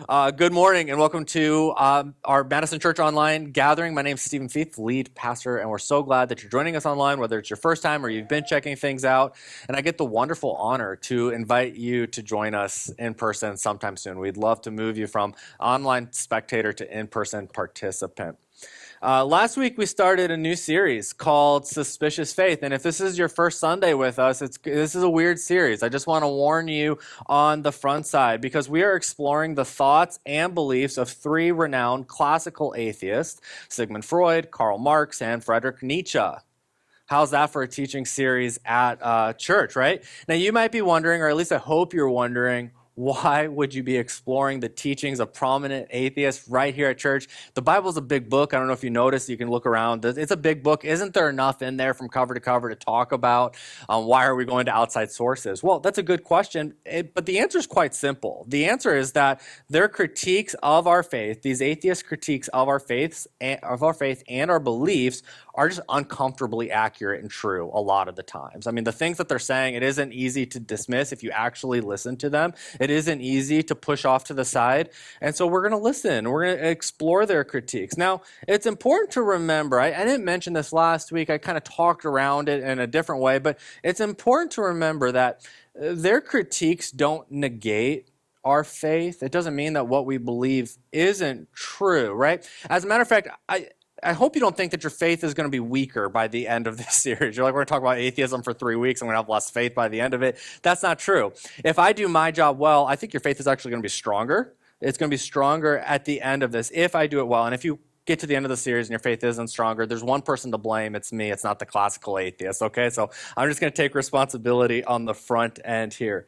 Good morning and welcome to our Madison Church Online gathering. My name is Stephen Feith, lead pastor, and we're so glad that you're joining us online, whether it's your first time or you've been checking things out. And I get the wonderful honor to invite you to join us in person sometime soon. We'd love to move you from online spectator to in-person participant. Last week we started a new series called Suspicious Faith, and if this is your first Sunday with us, this is a weird series. I just want to warn you on the front side because we are exploring the thoughts and beliefs of three renowned classical atheists, Sigmund Freud, Karl Marx, and Frederick Nietzsche. How's that for a teaching series at church, right? Now you might be wondering, or at least I hope you're wondering, why would you be exploring the teachings of prominent atheists right here at church? The Bible's a big book. I don't know if you noticed. You can look around. It's a big book. Isn't there enough in there from cover to cover to talk about why are we going to outside sources? Well, that's a good question, but the answer is quite simple. The answer is that their critiques of our faith, these atheist critiques of our faith and our beliefs, are just uncomfortably accurate and true a lot of the times. I mean, the things that they're saying, it isn't easy to dismiss if you actually listen to them. It isn't easy to push off to the side. And so we're going to listen. We're going to explore their critiques. Now, it's important to remember, I didn't mention this last week. I kind of talked around it in a different way, but it's important to remember that their critiques don't negate our faith. It doesn't mean that what we believe isn't true, right? As a matter of fact, I hope you don't think that your faith is going to be weaker by the end of this series. You're like, we're going to talk about atheism for 3 weeks. I'm going to have less faith by the end of it. That's not true. If I do my job well, I think your faith is actually going to be stronger. It's going to be stronger at the end of this if I do it well. And if you get to the end of the series and your faith isn't stronger, there's one person to blame. It's me. It's not the classical atheist, okay? So I'm just going to take responsibility on the front end here.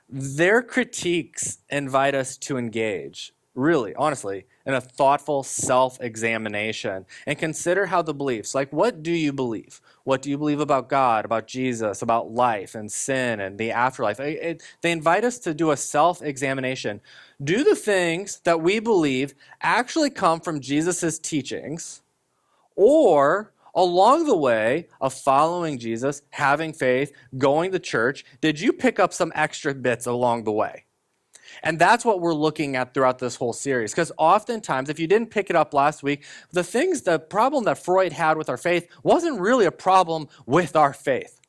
Their critiques invite us to engage, really, honestly, in a thoughtful self-examination and consider how the beliefs, like what do you believe? What do you believe about God, about Jesus, about life and sin and the afterlife? They invite us to do a self-examination. Do the things that we believe actually come from Jesus' teachings, or along the way of following Jesus, having faith, going to church, did you pick up some extra bits along the way? And that's what we're looking at throughout this whole series. Because oftentimes, if you didn't pick it up last week, the problem that Freud had with our faith wasn't really a problem with our faith.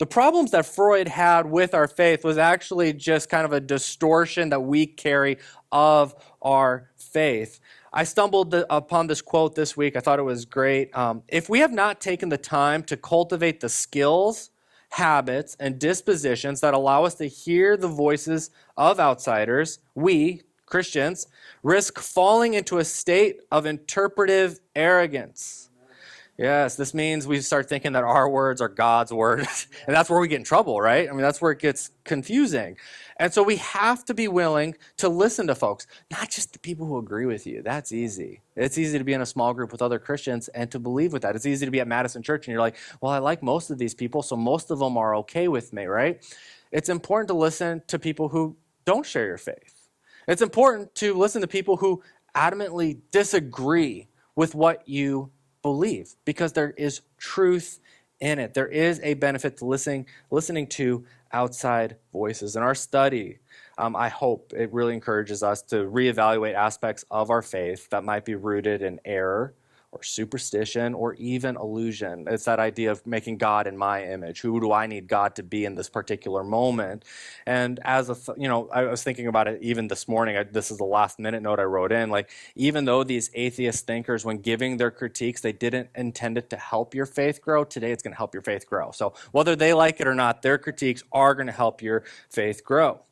The problems that Freud had with our faith was actually just kind of a distortion that we carry of our faith. I stumbled upon this quote this week. I thought it was great. If we have not taken the time to cultivate the skills, habits, and dispositions that allow us to hear the voices of outsiders, we, Christians, risk falling into a state of interpretive arrogance. Yes, this means we start thinking that our words are God's words, and that's where we get in trouble, right? I mean, that's where it gets confusing. And so we have to be willing to listen to folks, not just the people who agree with you. That's easy. It's easy to be in a small group with other Christians and to believe with that. It's easy to be at Madison Church and you're like, well, I like most of these people, so most of them are okay with me, right? It's important to listen to people who don't share your faith. It's important to listen to people who adamantly disagree with what you believe, because there is truth in it. There is a benefit to listening to outside voices. In our study, I hope it really encourages us to reevaluate aspects of our faith that might be rooted in error or superstition or even illusion. It's that idea of making God in my image. Who do I need God to be in this particular moment? And as I was thinking about it even this morning. This is the last minute note I wrote in. Like, even though these atheist thinkers, when giving their critiques, they didn't intend it to help your faith grow, today it's going to help your faith grow. So whether they like it or not, their critiques are going to help your faith grow.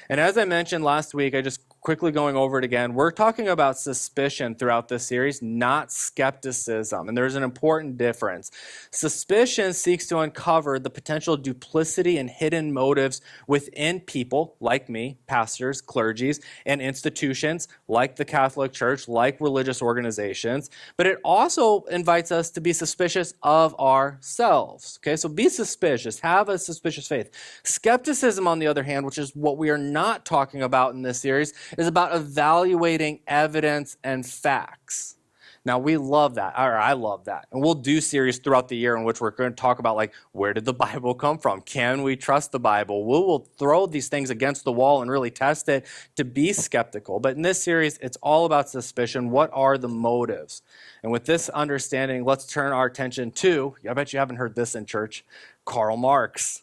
And as I mentioned last week, I just quickly going over it again, we're talking about suspicion throughout this series, not skepticism. And there's an important difference. Suspicion seeks to uncover the potential duplicity and hidden motives within people like me, pastors, clergies, and institutions like the Catholic Church, like religious organizations. But it also invites us to be suspicious of ourselves. Okay, so be suspicious, have a suspicious faith. Skepticism, on the other hand, which is what we are not talking about in this series, is about evaluating evidence and facts. Now, we love that, or I love that. And we'll do series throughout the year in which we're going to talk about, like, where did the Bible come from? Can we trust the Bible? We will throw these things against the wall and really test it to be skeptical. But in this series, it's all about suspicion. What are the motives? And with this understanding, let's turn our attention to, I bet you haven't heard this in church, Karl Marx.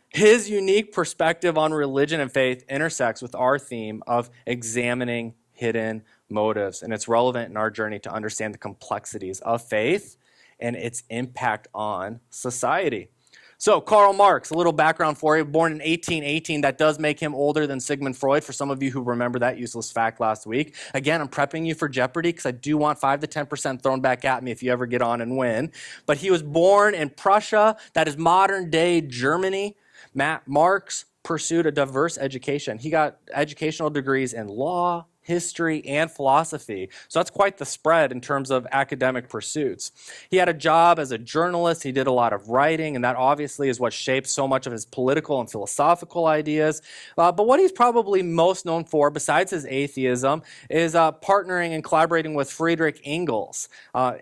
His unique perspective on religion and faith intersects with our theme of examining hidden motives, and it's relevant in our journey to understand the complexities of faith and its impact on society. So, Karl Marx, a little background for you, born in 1818. That does make him older than Sigmund Freud, for some of you who remember that useless fact last week. Again, I'm prepping you for Jeopardy because I do want 5 to 10% thrown back at me if you ever get on and win. But he was born in Prussia, that is modern-day Germany. Marx pursued a diverse education. He got educational degrees in law, history, and philosophy. So that's quite the spread in terms of academic pursuits. He had a job as a journalist. He did a lot of writing, and that obviously is what shaped so much of his political and philosophical ideas. But what he's probably most known for, besides his atheism, is partnering and collaborating with Frederick Engels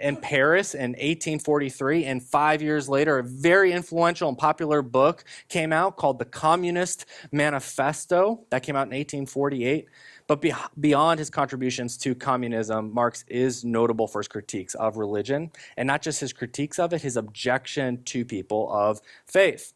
in Paris in 1843. And 5 years later, a very influential and popular book came out called The Communist Manifesto. That came out in 1848. But beyond his contributions to communism, Marx is notable for his critiques of religion, and not just his critiques of it, his objection to people of faith.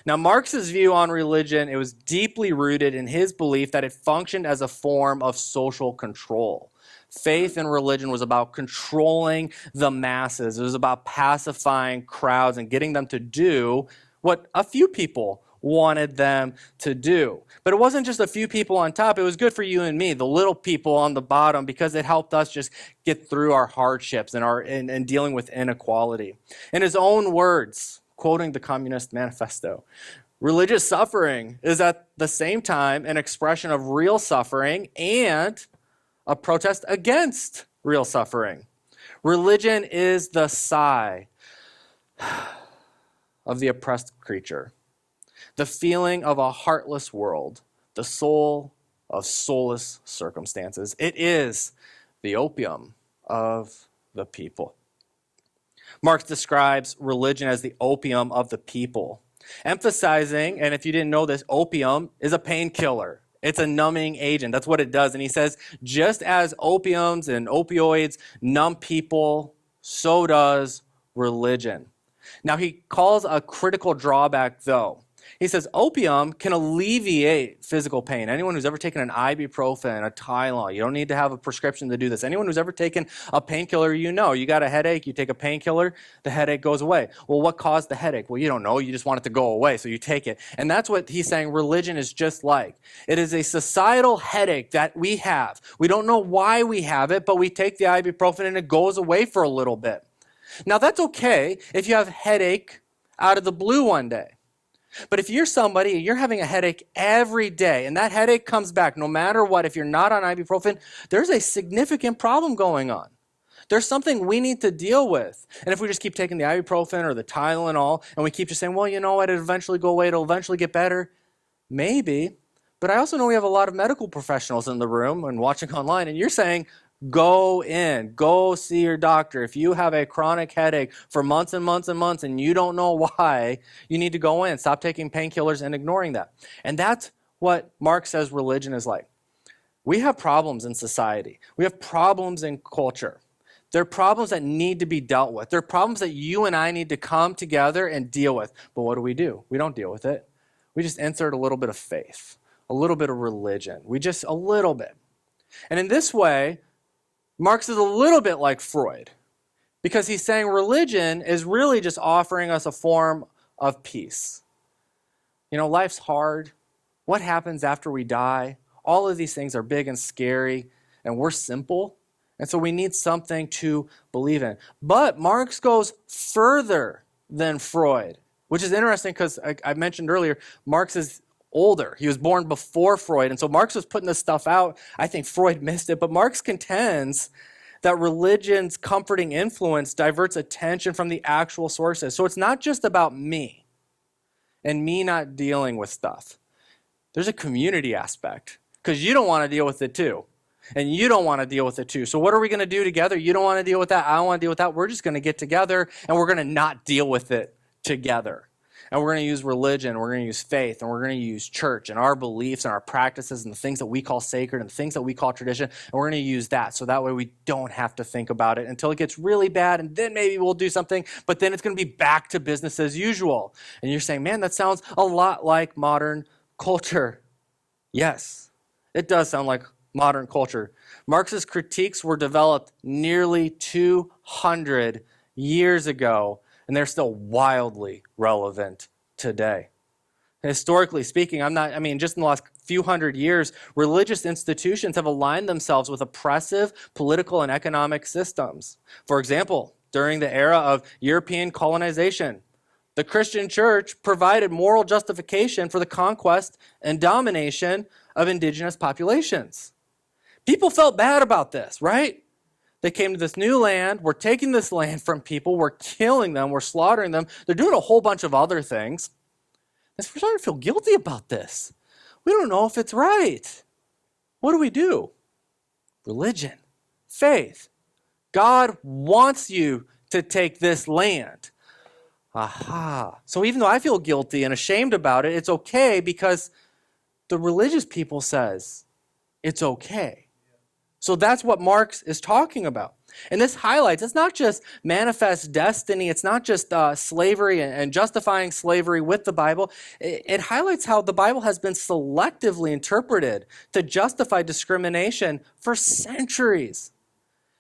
Now, Marx's view on religion, it was deeply rooted in his belief that it functioned as a form of social control. Faith and religion was about controlling the masses. It was about pacifying crowds and getting them to do what a few people wanted them to do. But it wasn't just a few people on top. It was good for you and me, the little people on the bottom, because it helped us just get through our hardships and dealing with inequality. In his own words, quoting the Communist Manifesto, religious suffering is at the same time an expression of real suffering and a protest against real suffering. Religion is the sigh of the oppressed creature, the feeling of a heartless world, the soul of soulless circumstances. It is the opium of the people. Marx describes religion as the opium of the people, emphasizing, and if you didn't know this, opium is a painkiller. It's a numbing agent. That's what it does. And he says, just as opiums and opioids numb people, so does religion. Now, he calls a critical drawback, though. He says opium can alleviate physical pain. Anyone who's ever taken an ibuprofen, a Tylenol, you don't need to have a prescription to do this. Anyone who's ever taken a painkiller, you know, you got a headache, you take a painkiller, the headache goes away. Well, what caused the headache? Well, you don't know, you just want it to go away, so you take it. And that's what he's saying religion is just like. It is a societal headache that we have. We don't know why we have it, but we take the ibuprofen and it goes away for a little bit. Now, that's okay if you have a headache out of the blue one day. But if you're somebody, you're having a headache every day, and that headache comes back no matter what, if you're not on ibuprofen, there's a significant problem going on. There's something we need to deal with. And if we just keep taking the ibuprofen or the Tylenol, and we keep just saying, well, you know what, it'll eventually go away, it'll eventually get better, maybe. But I also know we have a lot of medical professionals in the room and watching online, and you're saying, go see your doctor. If you have a chronic headache for months and months and months and you don't know why, you need to go in. Stop taking painkillers and ignoring that. And that's what Marx says religion is like. We have problems in society. We have problems in culture. There are problems that need to be dealt with. There are problems that you and I need to come together and deal with. But what do? We don't deal with it. We just insert a little bit of faith, a little bit of religion. A little bit. And in this way, Marx is a little bit like Freud, because he's saying religion is really just offering us a form of peace. You know, life's hard. What happens after we die? All of these things are big and scary, and we're simple, and so we need something to believe in. But Marx goes further than Freud, which is interesting because I mentioned earlier, Marx is older. He was born before Freud, and so Marx was putting this stuff out. I think Freud missed it, but Marx contends that religion's comforting influence diverts attention from the actual sources. So it's not just about me and me not dealing with stuff. There's a community aspect, because you don't want to deal with it too. And you don't want to deal with it too. So what are we going to do together? You don't want to deal with that. I don't want to deal with that. We're just going to get together and we're going to not deal with it together. And we're going to use religion, we're going to use faith, and we're going to use church and our beliefs and our practices and the things that we call sacred and the things that we call tradition. And we're going to use that so that way we don't have to think about it until it gets really bad. And then maybe we'll do something, but then it's going to be back to business as usual. And you're saying, man, that sounds a lot like modern culture. Yes, it does sound like modern culture. Marx's critiques were developed nearly 200 years ago, and they're still wildly relevant today. Historically speaking, just in the last few hundred years, religious institutions have aligned themselves with oppressive political and economic systems. For example, during the era of European colonization, the Christian church provided moral justification for the conquest and domination of indigenous populations. People felt bad about this, right? They came to this new land. We're taking this land from people. We're killing them. We're slaughtering them. They're doing a whole bunch of other things. And we're starting to feel guilty about this. We don't know if it's right. What do we do? Religion, faith. God wants you to take this land. Aha. So even though I feel guilty and ashamed about it, it's okay because the religious people says it's okay. So that's what Marx is talking about. And this highlights, it's not just manifest destiny, it's not just slavery and justifying slavery with the Bible. It highlights how the Bible has been selectively interpreted to justify discrimination for centuries.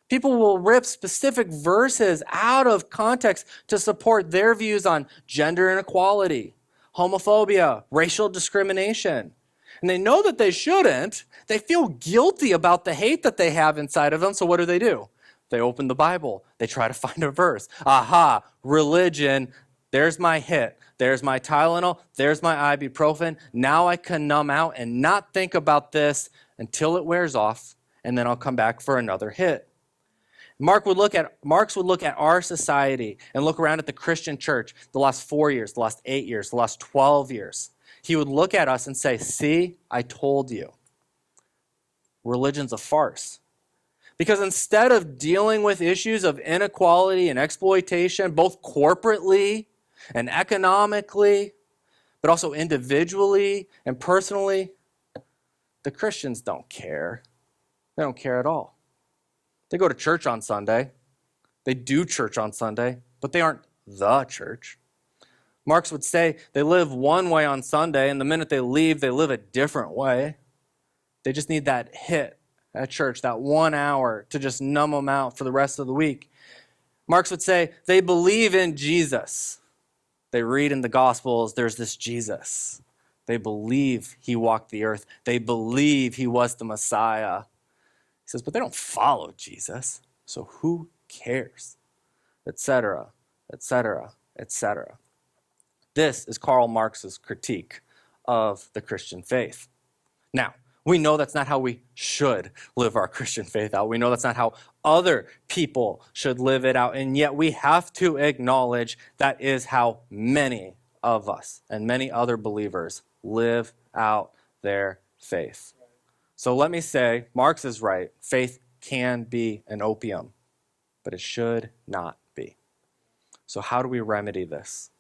People will rip specific verses out of context to support their views on gender inequality, homophobia, racial discrimination. And they know that they shouldn't. They feel guilty about the hate that they have inside of them. So what do? They open the Bible. They try to find a verse. Aha, religion. There's my hit. There's my Tylenol. There's my ibuprofen. Now I can numb out and not think about this until it wears off. And then I'll come back for another hit. Marx would look at our society and look around at the Christian church the last 4 years, the last 8 years, the last 12 years. He would look at us and say, see, I told you. Religion's a farce. Because instead of dealing with issues of inequality and exploitation, both corporately and economically, but also individually and personally, the Christians don't care. They don't care at all. They go to church on Sunday. They do church on Sunday, but they aren't the church. Marx would say they live one way on Sunday, and the minute they leave, they live a different way. They just need that hit at church, that 1 hour to just numb them out for the rest of the week. Marx would say they believe in Jesus. They read in the Gospels, there's this Jesus. They believe he walked the earth. They believe he was the Messiah. He says, but they don't follow Jesus. So who cares? Etc., etc., etc. This is Karl Marx's critique of the Christian faith. Now, we know that's not how we should live our Christian faith out. We know that's not how other people should live it out. And yet we have to acknowledge that is how many of us and many other believers live out their faith. So let me say, Marx is right. Faith can be an opium, but it should not be. So how do we remedy this?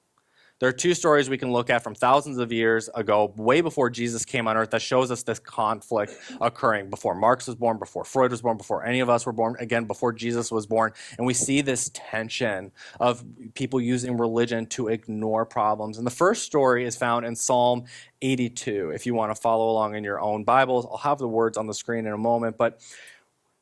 There are two stories we can look at from thousands of years ago, way before Jesus came on earth, that shows us this conflict occurring before Marx was born, before Freud was born, before any of us were born, again, before Jesus was born. And we see this tension of people using religion to ignore problems. And the first story is found in Psalm 82. If you want to follow along in your own Bibles, I'll have the words on the screen in a moment. But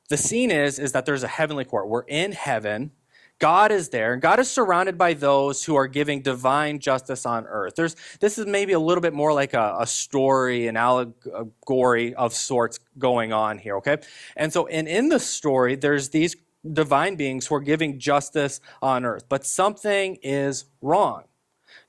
the scene is that there's a heavenly court. We're in heaven. God is there, and God is surrounded by those who are giving divine justice on earth. This is maybe a little bit more like a story, an allegory of sorts going on here, okay? And so in the story, there's these divine beings who are giving justice on earth, but something is wrong.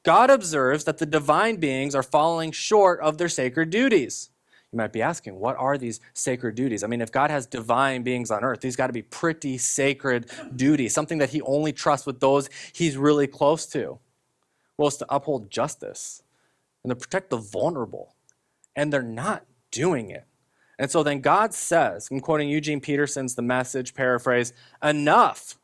God observes that the divine beings are falling short of their sacred duties. You might be asking, what are these sacred duties? I mean, if God has divine beings on earth, these got to be pretty sacred duties, something that he only trusts with those he's really close to. Well, it's to uphold justice and to protect the vulnerable. And they're not doing it. And so then God says, I'm quoting Eugene Peterson's The Message paraphrase, enough.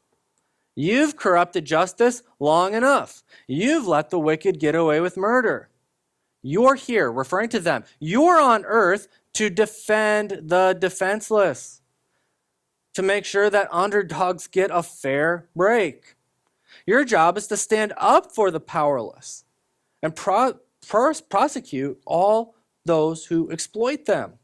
You've corrupted justice long enough. You've let the wicked get away with murder. You're here, referring to them. You're on earth to defend the defenseless, to make sure that underdogs get a fair break. Your job is to stand up for the powerless and prosecute all those who exploit them.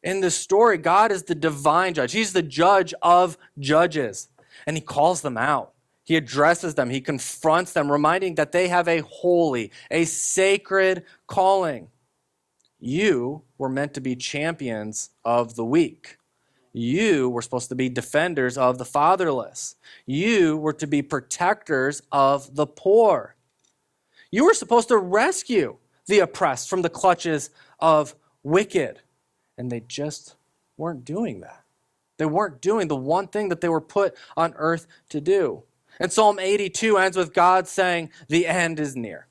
In this story, God is the divine judge. He's the judge of judges, and he calls them out. He addresses them. He confronts them, reminding that they have a holy, a sacred calling. You were meant to be champions of the weak. You were supposed to be defenders of the fatherless. You were to be protectors of the poor. You were supposed to rescue the oppressed from the clutches of wicked. And they just weren't doing that. They weren't doing the one thing that they were put on earth to do. And Psalm 82 ends with God saying, the end is near.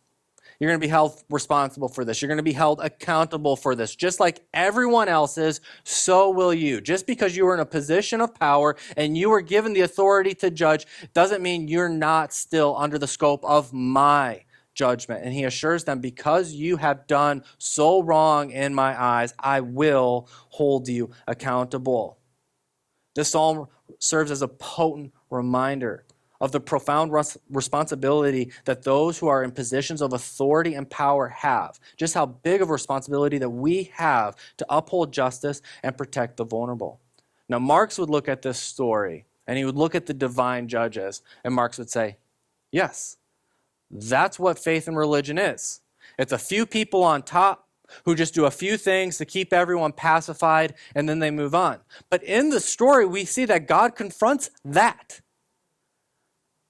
You're going to be held responsible for this. You're going to be held accountable for this. Just like everyone else is, so will you. Just because you were in a position of power and you were given the authority to judge doesn't mean you're not still under the scope of my judgment. And he assures them, because you have done so wrong in my eyes, I will hold you accountable. This psalm serves as a potent reminder of the profound responsibility that those who are in positions of authority and power have. Just how big of a responsibility that we have to uphold justice and protect the vulnerable. Now, Marx would look at this story, and he would look at the divine judges, and Marx would say, yes, that's what faith and religion is. It's a few people on top who just do a few things to keep everyone pacified, and then they move on. But in the story, we see that God confronts that.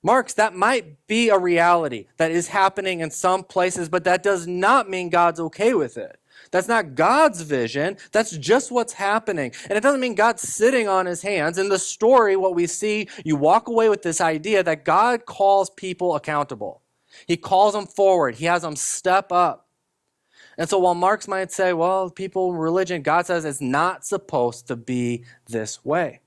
Marx, that might be a reality that is happening in some places, but that does not mean God's okay with it. That's not God's vision. That's just what's happening. And it doesn't mean God's sitting on his hands. In the story, what we see, you walk away with this idea that God calls people accountable. He calls them forward. He has them step up. And so while Marx might say, well, people, religion, God says it's not supposed to be this way.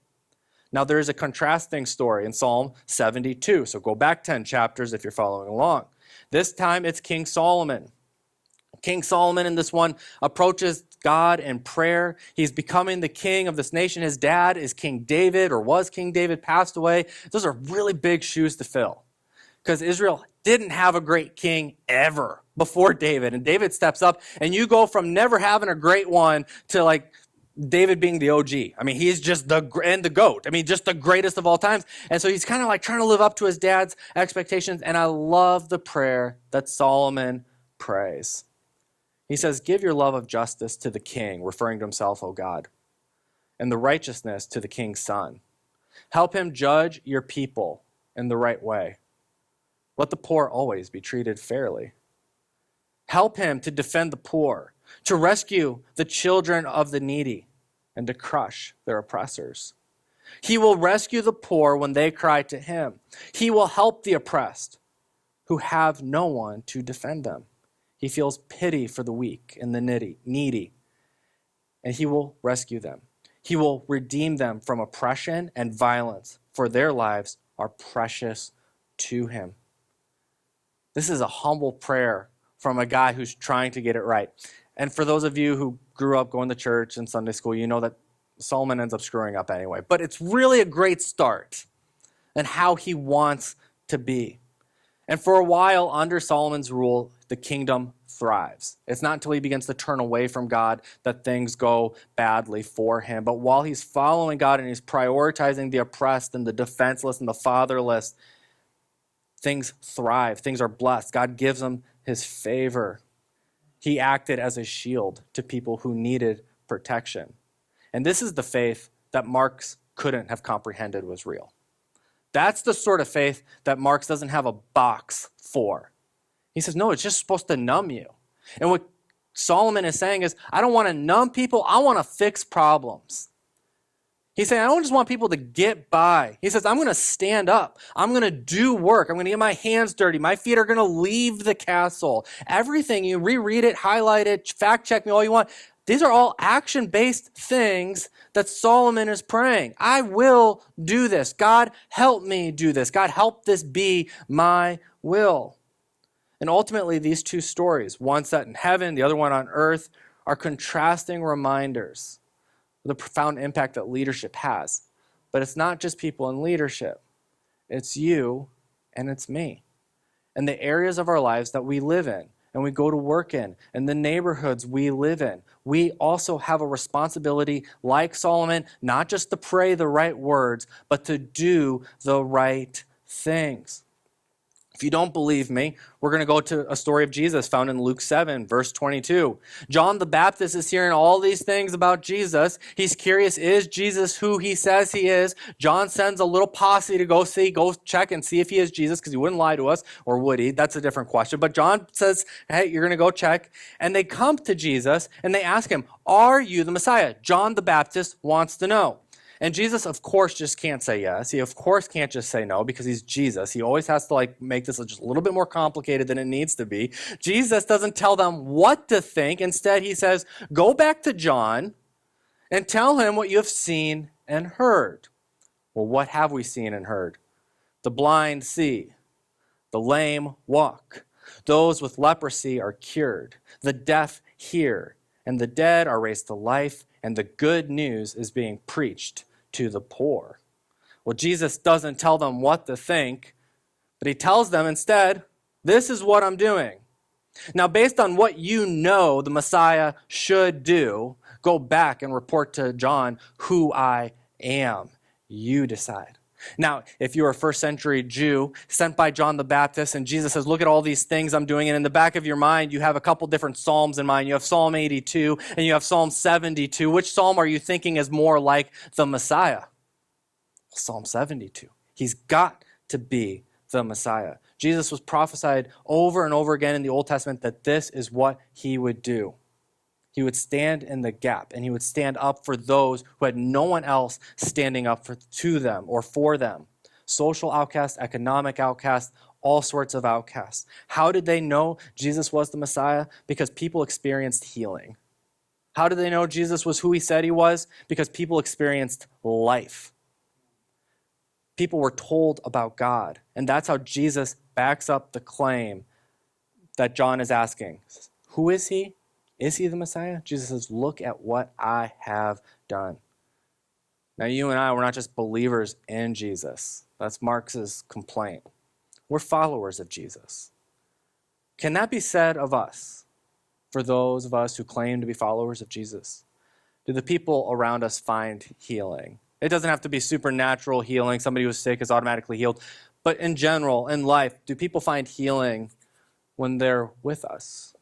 Now, there is a contrasting story in Psalm 72. So go back 10 chapters if you're following along. This time, it's King Solomon. King Solomon in this one approaches God in prayer. He's becoming the king of this nation. His dad is King David, or was King David, passed away. Those are really big shoes to fill, because Israel didn't have a great king ever before David. And David steps up, and you go from never having a great one to like David being the OG. I mean, he's just the GOAT. I mean, just the greatest of all times. And so he's kind of like trying to live up to his dad's expectations. And I love the prayer that Solomon prays. He says, give your love of justice to the king, referring to himself, O God, and the righteousness to the king's son. Help him judge your people in the right way. Let the poor always be treated fairly. Help him to defend the poor, to rescue the children of the needy, and to crush their oppressors. He will rescue the poor when they cry to him. He will help the oppressed who have no one to defend them. He feels pity for the weak and the needy, and he will rescue them. He will redeem them from oppression and violence, for their lives are precious to him. This is a humble prayer from a guy who's trying to get it right. And for those of you who grew up going to church and Sunday school, you know that Solomon ends up screwing up anyway. But it's really a great start in how he wants to be. And for a while, under Solomon's rule, the kingdom thrives. It's not until he begins to turn away from God that things go badly for him. But while he's following God and he's prioritizing the oppressed and the defenseless and the fatherless, things thrive. Things are blessed. God gives him his favor. He acted as a shield to people who needed protection. And this is the faith that Marx couldn't have comprehended was real. That's the sort of faith that Marx doesn't have a box for. He says, no, it's just supposed to numb you. And what Solomon is saying is, I don't want to numb people, I want to fix problems. He's saying, I don't just want people to get by. He says, I'm going to stand up. I'm going to do work. I'm going to get my hands dirty. My feet are going to leave the castle. Everything, you reread it, highlight it, fact check me all you want. These are all action-based things that Solomon is praying. I will do this. God, help me do this. God, help this be my will. And ultimately, these two stories, one set in heaven, the other one on earth, are contrasting reminders of the profound impact that leadership has. But it's not just people in leadership. It's you and it's me. And the areas of our lives that we live in and we go to work in and the neighborhoods we live in, we also have a responsibility, like Solomon, not just to pray the right words, but to do the right things. If you don't believe me, we're going to go to a story of Jesus found in Luke 7, verse 22. John the Baptist is hearing all these things about Jesus. He's curious, is Jesus who he says he is? John sends a little posse to go check and see if he is Jesus, because he wouldn't lie to us, or would he? That's a different question. But John says, hey, you're going to go check. And they come to Jesus and they ask him, are you the Messiah? John the Baptist wants to know. And Jesus, of course, just can't say yes. He, of course, can't just say no because he's Jesus. He always has to make this just a little bit more complicated than it needs to be. Jesus doesn't tell them what to think. Instead, he says, go back to John and tell him what you have seen and heard. Well, what have we seen and heard? The blind see, the lame walk, those with leprosy are cured, the deaf hear, and the dead are raised to life, and the good news is being preached to the poor. Well, Jesus doesn't tell them what to think, but he tells them instead, this is what I'm doing. Now, based on what you know the Messiah should do, go back and report to John who I am. You decide. Now, if you're a first century Jew sent by John the Baptist and Jesus says, look at all these things I'm doing, and in the back of your mind, you have a couple different Psalms in mind. You have Psalm 82 and you have Psalm 72. Which Psalm are you thinking is more like the Messiah? Psalm 72. He's got to be the Messiah. Jesus was prophesied over and over again in the Old Testament that this is what he would do. He would stand in the gap, and he would stand up for those who had no one else standing up to them or for them. Social outcasts, economic outcasts, all sorts of outcasts. How did they know Jesus was the Messiah? Because people experienced healing. How did they know Jesus was who he said he was? Because people experienced life. People were told about God, and that's how Jesus backs up the claim that John is asking. Who is he? Is he the Messiah? Jesus says, look at what I have done. Now, you and I, we're not just believers in Jesus. That's Marx's complaint. We're followers of Jesus. Can that be said of us, for those of us who claim to be followers of Jesus? Do the people around us find healing? It doesn't have to be supernatural healing. Somebody who's sick is automatically healed. But in general, in life, do people find healing when they're with us?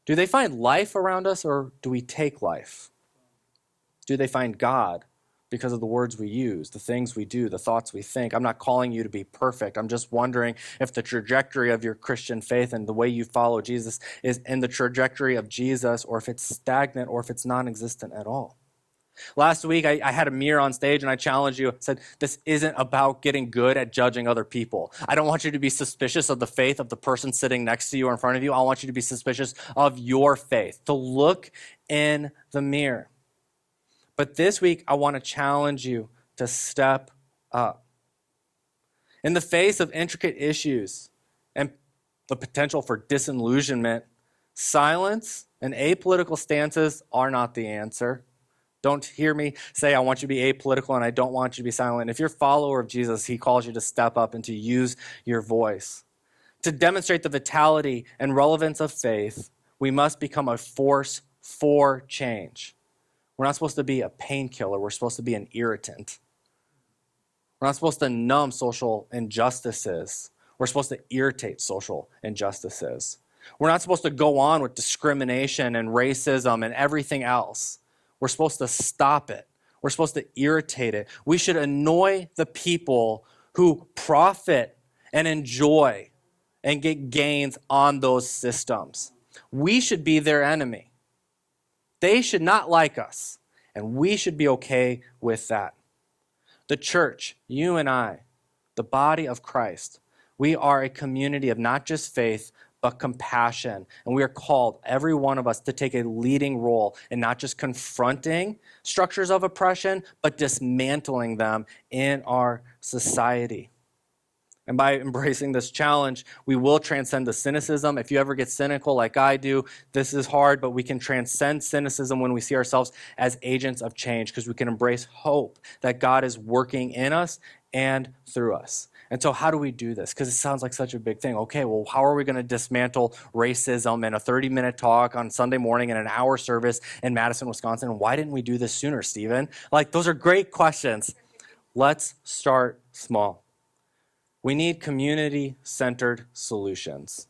Do they find life around us, or do we take life? Do they find God because of the words we use, the things we do, the thoughts we think? I'm not calling you to be perfect. I'm just wondering if the trajectory of your Christian faith and the way you follow Jesus is in the trajectory of Jesus, or if it's stagnant, or if it's non-existent at all. Last week, I had a mirror on stage and I challenged you. I said, this isn't about getting good at judging other people. I don't want you to be suspicious of the faith of the person sitting next to you or in front of you. I want you to be suspicious of your faith, to look in the mirror. But this week, I want to challenge you to step up. In the face of intricate issues and the potential for disillusionment, silence and apolitical stances are not the answer. Don't hear me say I want you to be apolitical and I don't want you to be silent. If you're a follower of Jesus, he calls you to step up and to use your voice. To demonstrate the vitality and relevance of faith, we must become a force for change. We're not supposed to be a painkiller. We're supposed to be an irritant. We're not supposed to numb social injustices. We're supposed to irritate social injustices. We're not supposed to go on with discrimination and racism and everything else. We're supposed to stop it. We're supposed to irritate it. We should annoy the people who profit and enjoy and get gains on those systems. We should be their enemy. They should not like us, and we should be okay with that. The church, you and I, the body of Christ, we are a community of not just faith, but compassion. And we are called, every one of us, to take a leading role in not just confronting structures of oppression, but dismantling them in our society. And by embracing this challenge, we will transcend the cynicism. If you ever get cynical like I do, this is hard, but we can transcend cynicism when we see ourselves as agents of change, because we can embrace hope that God is working in us and through us. And so how do we do this? Because it sounds like such a big thing. Okay, well, how are we going to dismantle racism in a 30-minute talk on Sunday morning in an hour service in Madison, Wisconsin? Why didn't we do this sooner, Stephen? Like, those are great questions. Let's start small. We need community-centered solutions.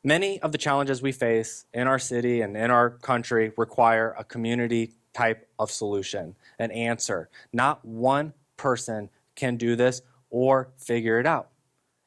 Many of the challenges we face in our city and in our country require a community type of solution, an answer. Not one person can do this or figure it out.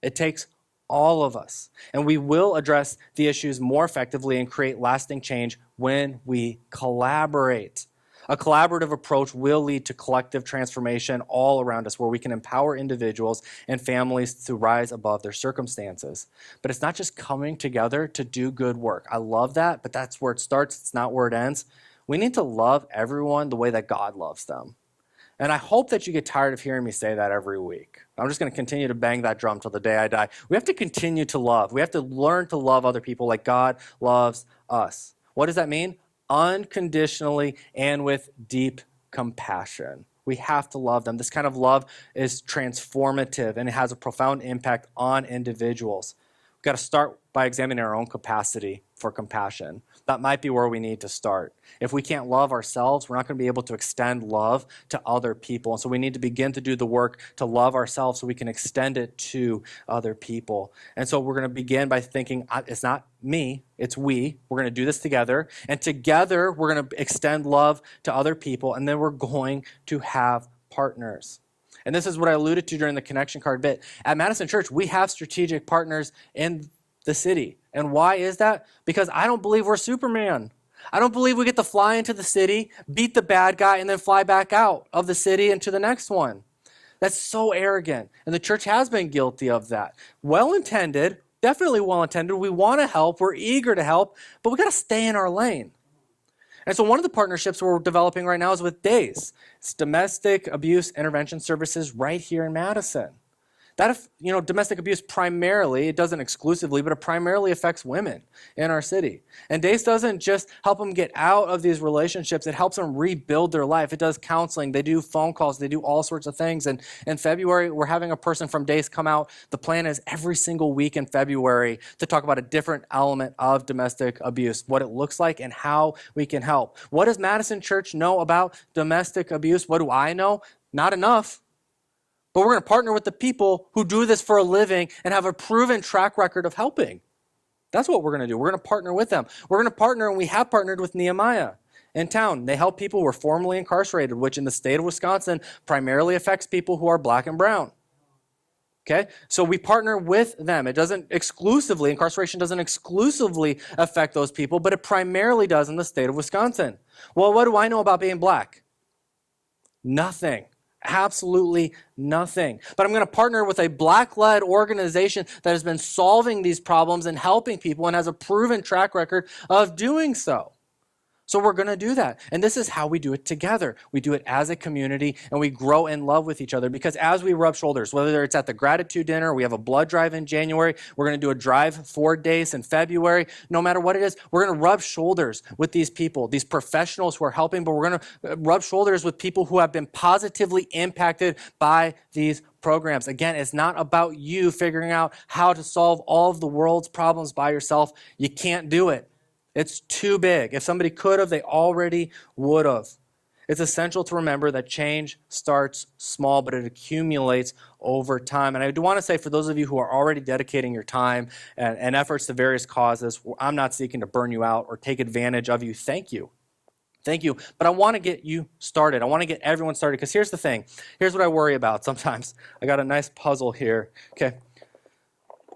It takes all of us. And we will address the issues more effectively and create lasting change when we collaborate. A collaborative approach will lead to collective transformation all around us, where we can empower individuals and families to rise above their circumstances. But it's not just coming together to do good work. I love that, but that's where it starts. It's not where it ends. We need to love everyone the way that God loves them. And I hope that you get tired of hearing me say that every week. I'm just going to continue to bang that drum till the day I die. We have to continue to love. We have to learn to love other people like God loves us. What does that mean? Unconditionally and with deep compassion. We have to love them. This kind of love is transformative, and it has a profound impact on individuals. We've got to start by examining our own capacity for compassion. That might be where we need to start. If we can't love ourselves, we're not going to be able to extend love to other people. And so we need to begin to do the work to love ourselves so we can extend it to other people. And so we're going to begin by thinking, it's not me, it's we. We're going to do this together. And together, we're going to extend love to other people. And then we're going to have partners. And this is what I alluded to during the connection card bit. At Madison Church, we have strategic partners in the city. And why is that? Because I don't believe we're Superman. I don't believe we get to fly into the city, beat the bad guy, and then fly back out of the city into the next one. That's so arrogant. And the church has been guilty of that. Well-intended, definitely well-intended. We want to help. We're eager to help. But we got to stay in our lane. And so one of the partnerships we're developing right now is with DAYS. It's Domestic Abuse Intervention Services right here in Madison. That, domestic abuse primarily, it doesn't exclusively, but it primarily affects women in our city. And DAYS doesn't just help them get out of these relationships, it helps them rebuild their life. It does counseling, they do phone calls, they do all sorts of things. And in February, we're having a person from DAYS come out. The plan is every single week in February to talk about a different element of domestic abuse, what it looks like and how we can help. What does Madison Church know about domestic abuse? What do I know? Not enough. But we're going to partner with the people who do this for a living and have a proven track record of helping. That's what we're going to do. We're going to partner with them. We're going to partner, and we have partnered with Nehemiah in town. They help people who are formerly incarcerated, which in the state of Wisconsin primarily affects people who are black and brown. Okay? So we partner with them. It doesn't exclusively, incarceration doesn't exclusively affect those people, but it primarily does in the state of Wisconsin. Well, what do I know about being black? Nothing. Absolutely nothing. But I'm going to partner with a black-led organization that has been solving these problems and helping people and has a proven track record of doing so. So we're going to do that. And this is how we do it together. We do it as a community, and we grow in love with each other, because as we rub shoulders, whether it's at the gratitude dinner, we have a blood drive in January, we're going to do a drive 4 days in February, no matter what it is, we're going to rub shoulders with these people, these professionals who are helping, but we're going to rub shoulders with people who have been positively impacted by these programs. Again, it's not about you figuring out how to solve all of the world's problems by yourself. You can't do it. It's too big. If somebody could have, they already would have. It's essential to remember that change starts small, but it accumulates over time. And I do want to say, for those of you who are already dedicating your time and efforts to various causes, I'm not seeking to burn you out or take advantage of you. Thank you. Thank you. But I want to get you started. I want to get everyone started, because here's the thing. Here's what I worry about sometimes. I got a nice puzzle here. Okay.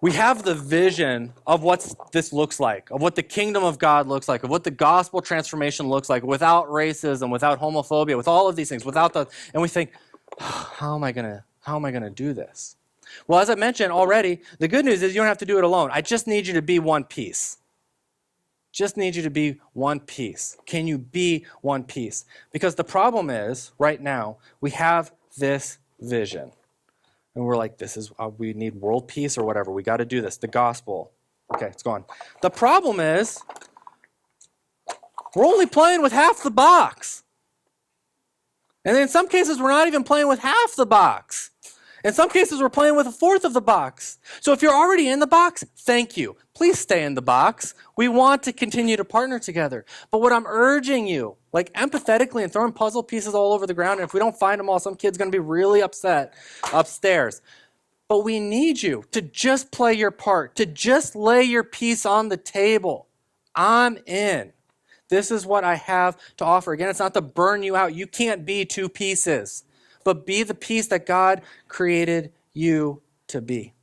We have the vision of what this looks like, of what the kingdom of God looks like, of what the gospel transformation looks like, without racism, without homophobia, with all of these things, and we think, how am I gonna do this? Well, as I mentioned already, the good news is you don't have to do it alone. I just need you to be one piece. Just need you to be one piece. Can you be one piece? Because the problem is, right now, we have this vision. And we're like, this is, we need world peace or whatever. We got to do this. The gospel. Okay, it's gone. The problem is, we're only playing with half the box. And in some cases, we're not even playing with half the box. In some cases, we're playing with a fourth of the box. So if you're already in the box, thank you. Please stay in the box. We want to continue to partner together. But what I'm urging you, like empathetically and throwing puzzle pieces all over the ground, and if we don't find them all, some kid's going to be really upset upstairs. But we need you to just play your part, to just lay your piece on the table. I'm in. This is what I have to offer. Again, it's not to burn you out. You can't be two pieces, but be the piece that God created you to be.